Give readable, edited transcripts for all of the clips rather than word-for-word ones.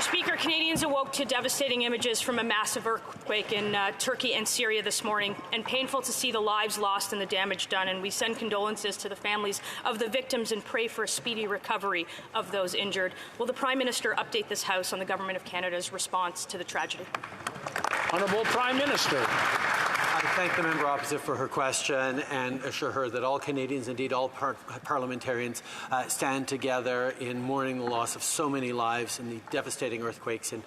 Speaker, Canadians awoke to devastating images from a massive earthquake in Turkey and Syria this morning, and painful to see the lives lost and the damage done. And we send condolences to the families of the victims and pray for a speedy recovery of those injured. Will the Prime Minister update this House on the Government of Canada's response to the tragedy? Honourable Prime Minister. I thank the member opposite for her question and assure her that all Canadians, indeed all parliamentarians, stand together in mourning the loss of so many lives in the devastating earthquakes in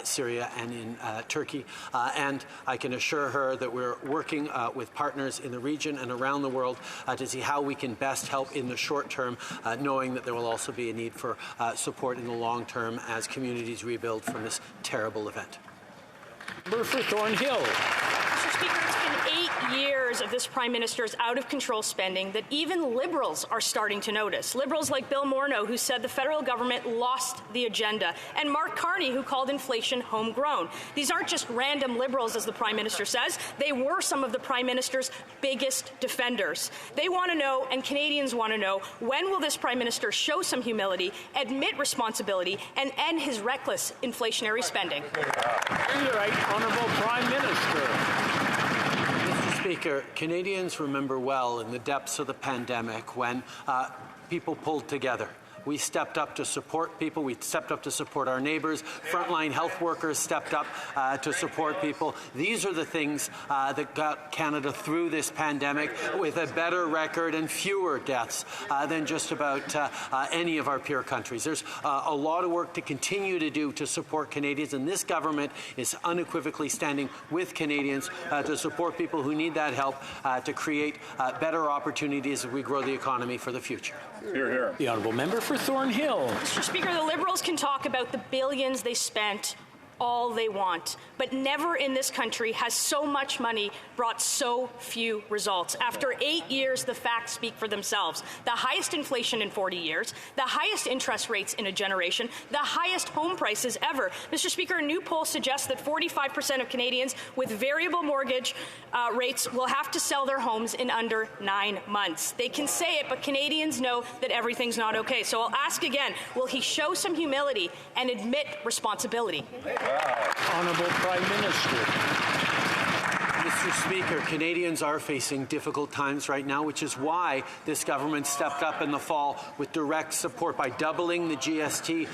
Syria and in Turkey. And I can assure her that we're working with partners in the region and around the world to see how we can best help in the short term, knowing that there will also be a need for support in the long term as communities rebuild from this terrible event. Member for Thornhill. Mr. Speaker, it's been 8 years of this Prime Minister's out-of-control spending that even Liberals are starting to notice. Liberals like Bill Morneau, who said the federal government lost the agenda, and Mark Carney, who called inflation homegrown. These aren't just random Liberals, as the Prime Minister says. They were some of the Prime Minister's biggest defenders. They want to know, and Canadians want to know, when will this Prime Minister show some humility, admit responsibility, and end his reckless inflationary spending? You're right, Honourable Prime Minister. Mr. Speaker, Canadians remember well in the depths of the pandemic when people pulled together. We stepped up to support people. We stepped up to support our neighbours. Frontline health workers stepped up to support people. These are the things that got Canada through this pandemic with a better record and fewer deaths than just about any of our peer countries. There's a lot of work to continue to do to support Canadians, and this government is unequivocally standing with Canadians to support people who need that help to create better opportunities as we grow the economy for the future. Hear, hear. The honourable member for Thornhill. Mr. Speaker, the Liberals can talk about the billions they spent all they want, but never in this country has so much money brought so few results. After 8 years, the facts speak for themselves. The highest inflation in 40 years, the highest interest rates in a generation, the highest home prices ever. Mr. Speaker, a new poll suggests that 45% of Canadians with variable mortgage rates will have to sell their homes in under 9 months. They can say it, but Canadians know that everything's not okay. So I'll ask again, will he show some humility and admit responsibility? Honourable Prime Minister. Mr. Speaker, Canadians are facing difficult times right now, which is why this government stepped up in the fall with direct support by doubling the GST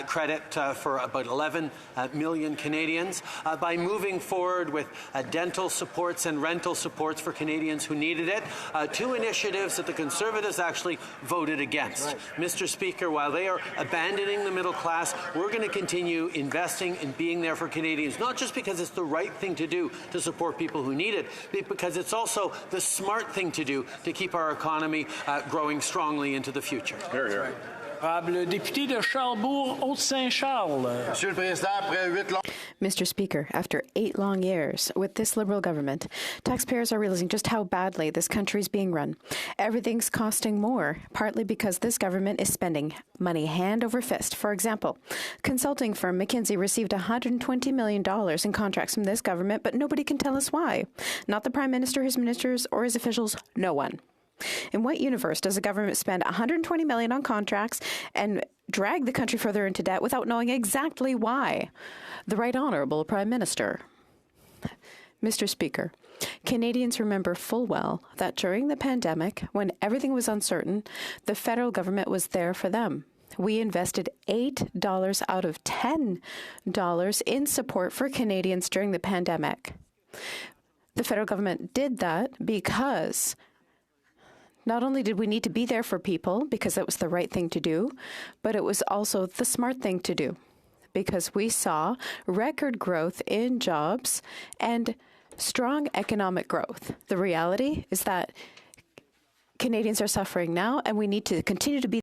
credit for about 11 million Canadians, by moving forward with dental supports and rental supports for Canadians who needed it, two initiatives that the Conservatives actually voted against. Right. Mr. Speaker, while they are abandoning the middle class, we're going to continue investing and being there for Canadians, not just because it's the right thing to do to support people who need it, but because it's also the smart thing to do to keep our economy growing strongly into the future. Here, here. Le député de Charlebourg, Haute-Saint-Charles. Monsieur le Président, après 8 longs... Mr. Speaker, after 8 long years with this Liberal government, taxpayers are realizing just how badly this country is being run. Everything's costing more, partly because this government is spending money hand over fist. For example, consulting firm McKinsey received $120 million in contracts from this government, but nobody can tell us why. Not the Prime Minister, his ministers, or his officials, no one. In what universe does the government spend $120 million on contracts and drag the country further into debt without knowing exactly why? The Right Honourable Prime Minister. Mr. Speaker, Canadians remember full well that during the pandemic, when everything was uncertain, the federal government was there for them. We invested $8 out of $10 in support for Canadians during the pandemic. The federal government did that because not only did we need to be there for people because that was the right thing to do, but it was also the smart thing to do because we saw record growth in jobs and strong economic growth. The reality is that Canadians are suffering now, and we need to continue to be